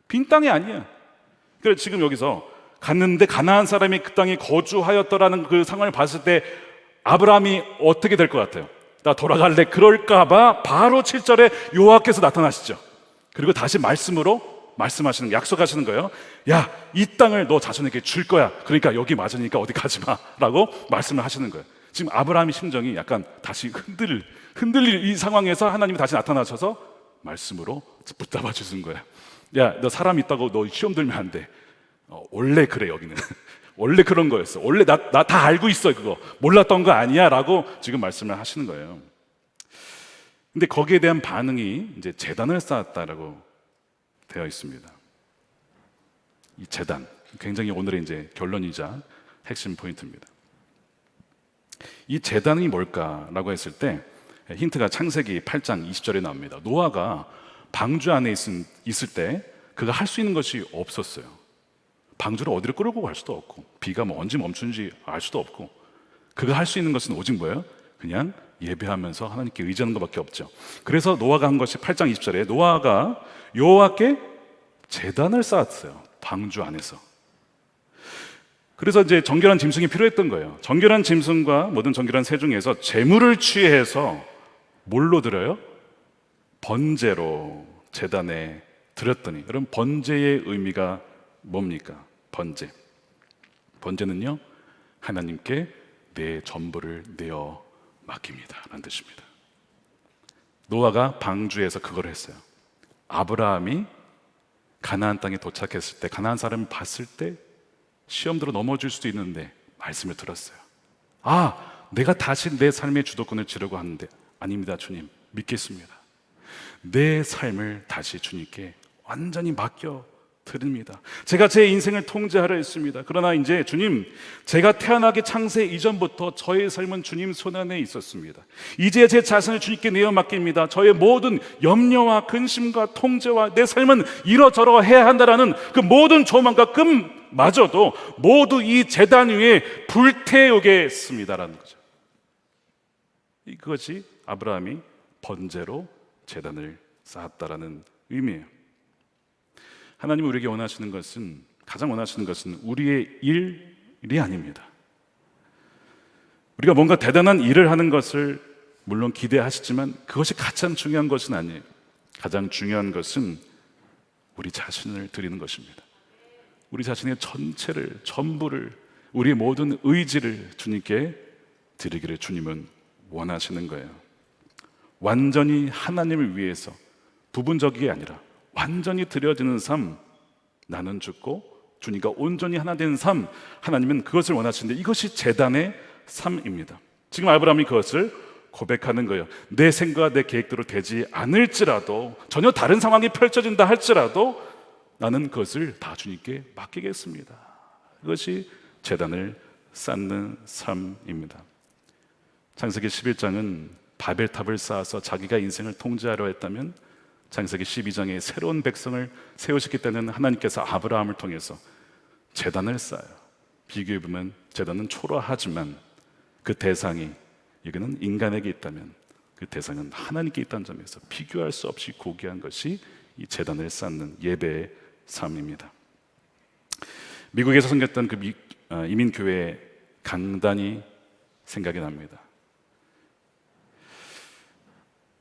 S1: 빈 땅이 아니야. 그래서 지금 여기서 갔는데 가나안 사람이 그 땅에 거주하였더라는 그 상황을 봤을 때 아브라함이 어떻게 될 것 같아요? 나 돌아갈래. 그럴까봐 바로 7절에 여호와께서 나타나시죠. 그리고 다시 말씀하시는, 약속하시는 거예요. 야, 이 땅을 너 자손에게 줄 거야. 그러니까 여기 맞으니까 어디 가지 마 라고 말씀을 하시는 거예요. 지금 아브라함의 심정이 약간 다시 흔들릴 이 상황에서 하나님이 다시 나타나셔서 말씀으로 붙잡아 주신 거예요. 야, 너 사람 있다고 너 시험 들면 안 돼. 원래 그래. 여기는 원래 그런 거였어. 원래 나 다 알고 있어. 그거 몰랐던 거 아니야 라고 지금 말씀을 하시는 거예요. 근데 거기에 대한 반응이 이제 제단을 쌓았다라고 되어 있습니다. 이 제단, 굉장히 오늘의 이제 결론이자 핵심 포인트입니다. 이 제단이 뭘까라고 했을 때 힌트가 창세기 8장 20절에 나옵니다. 노아가 방주 안에 있을 때 그가 할 수 있는 것이 없었어요. 방주를 어디로 끌고 갈 수도 없고, 비가 뭐 언제 멈추는지 알 수도 없고, 그가 할 수 있는 것은 오직 뭐예요? 그냥 예배하면서 하나님께 의지하는 것밖에 없죠. 그래서 노아가 한 것이 8장 20절에 노아가 여호와께 제단을 쌓았어요. 방주 안에서. 그래서 이제 정결한 짐승이 필요했던 거예요. 정결한 짐승과 모든 정결한 새 중에서 제물을 취해서 뭘로 드려요? 번제로 제단에 드렸더니, 여러분 번제의 의미가 뭡니까? 번제는요, 하나님께 내 전부를 내어 맡깁니다 라는 뜻입니다. 노아가 방주에서 그걸 했어요. 아브라함이 가나안 땅에 도착했을 때, 가나안 사람을 봤을 때 시험대로 넘어질 수도 있는데 말씀을 들었어요. 아, 내가 다시 내 삶의 주도권을 지려고 하는데, 아닙니다 주님, 믿겠습니다. 내 삶을 다시 주님께 완전히 맡겨 드립니다. 제가 제 인생을 통제하려 했습니다. 그러나 이제 주님, 제가 태어나기 창세 이전부터 저의 삶은 주님 손안에 있었습니다. 이제 제 자신을 주님께 내어 맡깁니다. 저의 모든 염려와 근심과 통제와 내 삶은 이러저러 해야 한다라는 그 모든 조망과 꿈마저도 모두 이 제단 위에 불태우겠습니다라는 거죠. 그것이 아브라함이 번제로 제단을 쌓았다라는 의미예요. 하나님이 우리에게 원하시는 것은, 가장 원하시는 것은 우리의 일이 아닙니다. 우리가 뭔가 대단한 일을 하는 것을 물론 기대하시지만 그것이 가장 중요한 것은 아니에요. 가장 중요한 것은 우리 자신을 드리는 것입니다. 우리 자신의 전체를, 전부를, 우리의 모든 의지를 주님께 드리기를 주님은 원하시는 거예요. 완전히 하나님을 위해서, 부분적이 아니라 완전히 드려지는 삶, 나는 죽고 주님과 온전히 하나 된 삶, 하나님은 그것을 원하시는데 이것이 제단의 삶입니다. 지금 아브라함이 그것을 고백하는 거예요. 내 생각과 내 계획대로 되지 않을지라도, 전혀 다른 상황이 펼쳐진다 할지라도 나는 그것을 다 주님께 맡기겠습니다. 이것이 제단을 쌓는 삶입니다. 창세기 11장은 바벨탑을 쌓아서 자기가 인생을 통제하려 했다면, 창세기 12장에 새로운 백성을 세우셨기 때문에 하나님께서 아브라함을 통해서 제단을 쌓아요. 비교해보면 제단은 초라하지만 그 대상이, 이거는 인간에게 있다면 그 대상은 하나님께 있다는 점에서 비교할 수 없이 고귀한 것이 이 제단을 쌓는 예배의 삶입니다. 미국에서 생겼던 그 이민교회 강단이 생각이 납니다.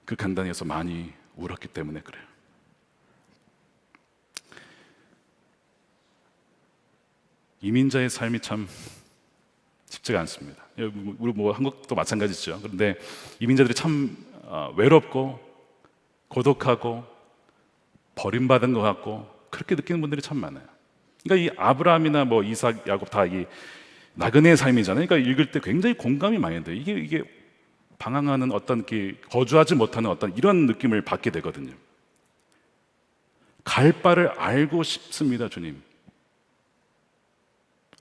S1: 그 강단에서 많이 울었기 때문에 그래요. 이민자의 삶이 참 쉽지가 않습니다. 우리 뭐 한국도 마찬가지죠. 그런데 이민자들이 참 외롭고 고독하고 버림받은 것 같고 그렇게 느끼는 분들이 참 많아요. 그러니까 이 아브라함이나 뭐 이삭, 야곱 다 이 나그네의 삶이잖아요. 그러니까 읽을 때 굉장히 공감이 많이 돼요. 이게 방황하는 어떤 거주하지 못하는 어떤 이런 느낌을 받게 되거든요. 갈 바를 알고 싶습니다, 주님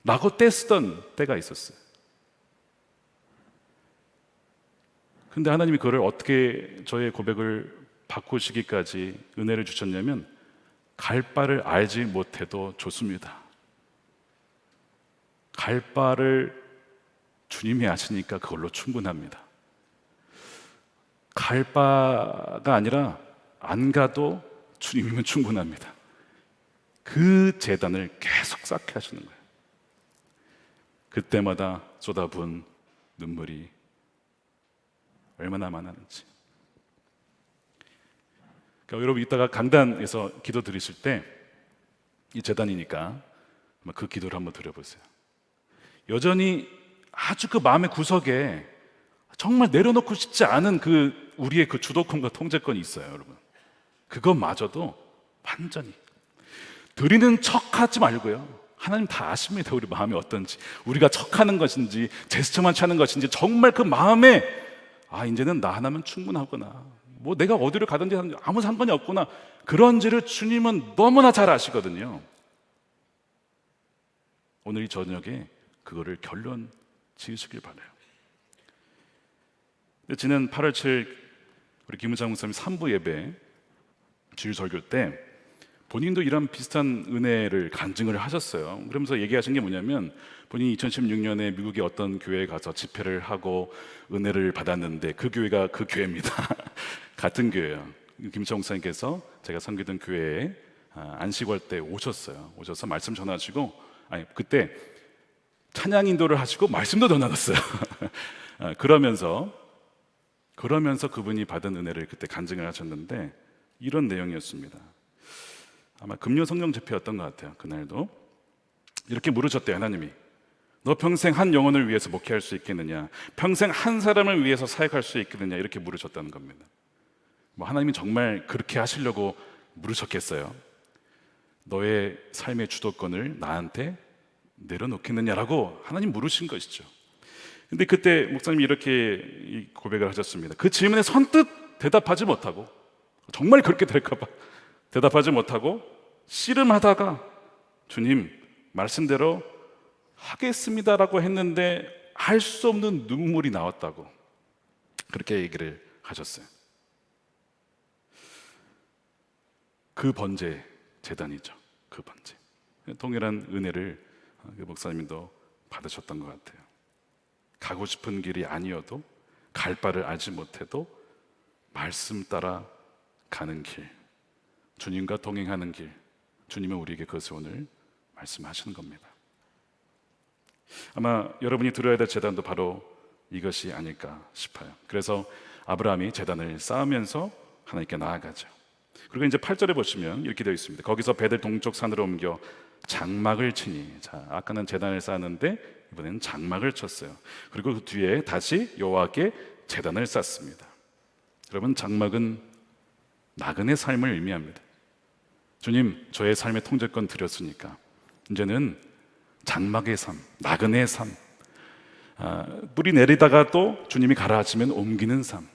S1: 라고 떼쓰던 때가 있었어요. 근데 하나님이 그걸 어떻게 저의 고백을 바꾸시기까지 은혜를 주셨냐면, 갈 바를 알지 못해도 좋습니다. 갈 바를 주님이 아시니까 그걸로 충분합니다. 갈 바가 아니라 안 가도 주님이면 충분합니다. 그 재단을 계속 쌓게 하시는 거예요. 그때마다 쏟아부은 눈물이 얼마나 많았는지. 그러니까 여러분 이따가 강단에서 기도 드리실 때, 이 재단이니까 그 기도를 한번 드려보세요. 여전히 아주 그 마음의 구석에 정말 내려놓고 싶지 않은 우리의 주도권과 통제권이 있어요, 여러분. 그것마저도 완전히 드리는 척하지 말고요. 하나님 다 아십니다. 우리 마음이 어떤지, 우리가 척하는 것인지 제스처만 취하는 것인지, 정말 그 마음에 이제는 나 하나면 충분하구나, 뭐 내가 어디를 가든지 아무 상관이 없구나, 그런지를 주님은 너무나 잘 아시거든요. 오늘 이 저녁에 그거를 결론 지으시길 바라요. 지난 8월 7일 우리 김은장 목사님 3부 예배 주일 설교 때 본인도 이런 비슷한 은혜를 간증을 하셨어요. 그러면서 얘기하신 게 뭐냐면, 본인이 2016년에 미국의 어떤 교회에 가서 집회를 하고 은혜를 받았는데, 그 교회가 그 교회입니다. 같은 교회예요. 김은장 목사님께서 제가 섬기던 교회에 안식월 때 오셔서 말씀 전하시고, 그때 찬양 인도를 하시고 말씀도 전하셨어요. 그러면서 그분이 받은 은혜를 그때 간증을 하셨는데, 이런 내용이었습니다. 아마 금요 성령 집회였던 것 같아요. 그날도 이렇게 물으셨대요. 하나님이, 너 평생 한 영혼을 위해서 목회할 수 있겠느냐, 평생 한 사람을 위해서 사역할 수 있겠느냐, 이렇게 물으셨다는 겁니다. 하나님이 정말 그렇게 하시려고 물으셨겠어요? 너의 삶의 주도권을 나한테 내려놓겠느냐라고 하나님 물으신 것이죠. 근데 그때 목사님이 이렇게 고백을 하셨습니다. 그 질문에 선뜻 대답하지 못하고, 정말 그렇게 될까봐 대답하지 못하고 씨름하다가 주님 말씀대로 하겠습니다라고 했는데 알 수 없는 눈물이 나왔다고 그렇게 얘기를 하셨어요. 그 번제 재단이죠. 그 번제. 동일한 은혜를 그 목사님도 받으셨던 것 같아요. 가고 싶은 길이 아니어도, 갈 바를 알지 못해도 말씀 따라 가는 길, 주님과 동행하는 길, 주님은 우리에게 그것을 오늘 말씀하시는 겁니다. 아마 여러분이 들어야 될 재단도 바로 이것이 아닐까 싶어요. 그래서 아브라함이 재단을 쌓으면서 하나님께 나아가죠. 그리고 이제 8절에 보시면 이렇게 되어 있습니다. 거기서 배들 동쪽 산으로 옮겨 장막을 치니. 자, 아까는 재단을 쌓았는데 이번에는 장막을 쳤어요. 그리고 그 뒤에 다시 여호와께 재단을 쌓습니다. 여러분, 장막은 나그네 삶을 의미합니다. 주님, 저의 삶의 통제권 드렸으니까 이제는 장막의 삶, 나그네의 삶, 뿌리 내리다가 또 주님이 가라 하시면 옮기는 삶,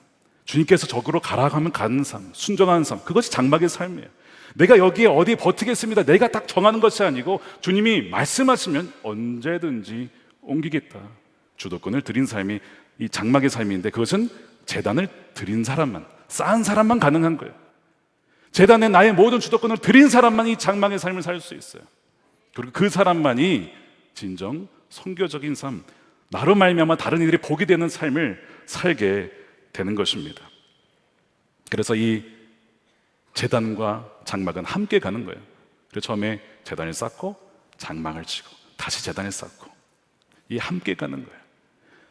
S1: 주님께서 적으로 가라 하면 가는 삶, 순종하는 삶, 그것이 장막의 삶이에요. 내가 여기에 어디 버티겠습니다, 내가 딱 정하는 것이 아니고 주님이 말씀하시면 언제든지 옮기겠다, 주도권을 드린 삶이 이 장막의 삶인데, 그것은 제단을 드린 사람만, 쌓은 사람만 가능한 거예요. 제단에 나의 모든 주도권을 드린 사람만 이 장막의 삶을 살 수 있어요. 그리고 그 사람만이 진정 선교적인 삶, 나로 말미암아 다른 이들이 복이 되는 삶을 살게 되는 것입니다. 그래서 이 제단과 장막은 함께 가는 거예요. 그래서 처음에 제단을 쌓고 장막을 치고 다시 제단을 쌓고, 이 함께 가는 거예요.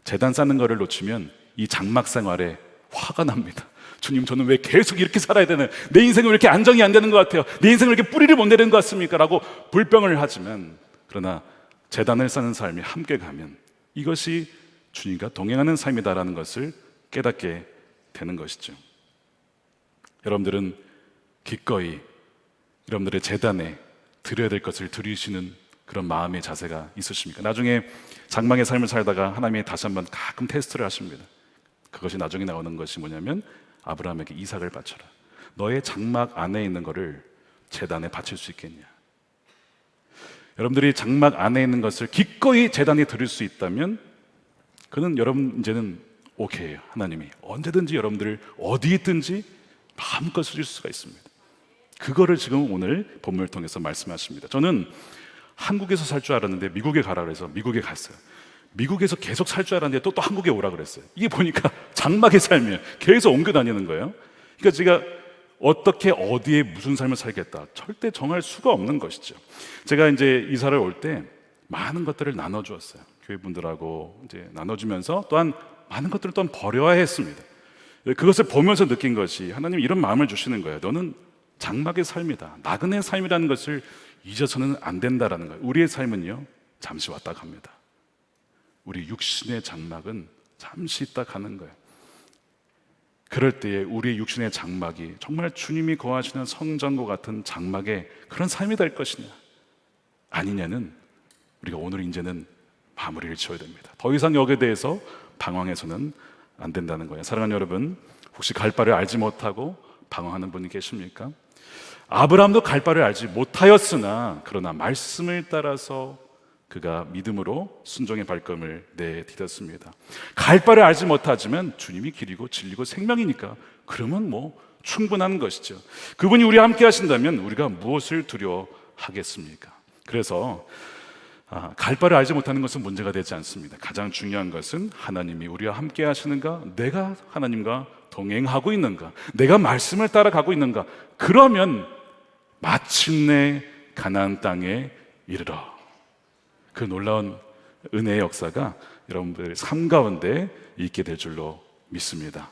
S1: 제단 쌓는 거를 놓치면 이 장막 생활에 화가 납니다. 주님, 저는 왜 계속 이렇게 살아야 되는, 내 인생은 왜 이렇게 안정이 안 되는 것 같아요, 내 인생은 왜 이렇게 뿌리를 못 내리는 것 같습니까? 라고 불평을 하지만, 그러나 제단을 쌓는 삶이 함께 가면 이것이 주님과 동행하는 삶이다라는 것을 깨닫게 되는 것이죠. 여러분들은 기꺼이 여러분들의 제단에 드려야 될 것을 드리시는 그런 마음의 자세가 있으십니까? 나중에 장막의 삶을 살다가 하나님이 다시 한번 가끔 테스트를 하십니다. 그것이 나중에 나오는 것이 뭐냐면 아브라함에게 이삭을 바쳐라. 너의 장막 안에 있는 것을 제단에 바칠 수 있겠냐? 여러분들이 장막 안에 있는 것을 기꺼이 제단에 드릴 수 있다면 그는 여러분 이제는 오케이예요. 하나님이 언제든지 여러분들을 어디에 있든지 마음껏 쓰실 수가 있습니다. 그거를 지금 오늘 본문을 통해서 말씀하십니다. 저는 한국에서 살 줄 알았는데 미국에 가라 그래서 미국에 갔어요. 미국에서 계속 살 줄 알았는데 또 한국에 오라 그랬어요. 이게 보니까 장막의 삶이에요. 계속 옮겨 다니는 거예요. 그러니까 제가 어떻게 어디에 무슨 삶을 살겠다 절대 정할 수가 없는 것이죠. 제가 이제 이사를 올 때 많은 것들을 나눠주었어요. 교회 분들하고 이제 나눠주면서 또한 많은 것들을 또한 버려야 했습니다. 그것을 보면서 느낀 것이 하나님이 이런 마음을 주시는 거예요. 너는 장막의 삶이다. 나그네의 삶이라는 것을 잊어서는 안 된다라는 거예요. 우리의 삶은요 잠시 왔다 갑니다. 우리 육신의 장막은 잠시 있다 가는 거예요. 그럴 때에 우리 육신의 장막이 정말 주님이 거하시는 성전과 같은 장막의 그런 삶이 될 것이냐 아니냐는 우리가 오늘 이제는 마무리를 지어야 됩니다. 더 이상 여기에 대해서 방황해서는 안 된다는 거예요. 사랑하는 여러분, 혹시 갈 바를 알지 못하고 방황하는 분이 계십니까? 아브라함도 갈 바를 알지 못하였으나 그러나 말씀을 따라서 그가 믿음으로 순종의 발걸음을 내디뎠습니다. 갈 바를 알지 못하지만 주님이 길이고 진리고 생명이니까 그러면 뭐 충분한 것이죠. 그분이 우리와 함께 하신다면 우리가 무엇을 두려워하겠습니까? 그래서 갈 바를 알지 못하는 것은 문제가 되지 않습니다. 가장 중요한 것은 하나님이 우리와 함께 하시는가, 내가 하나님과 동행하고 있는가, 내가 말씀을 따라가고 있는가. 그러면 마침내 가나안 땅에 이르러 그 놀라운 은혜의 역사가 여러분들의 삶 가운데 있게 될 줄로 믿습니다.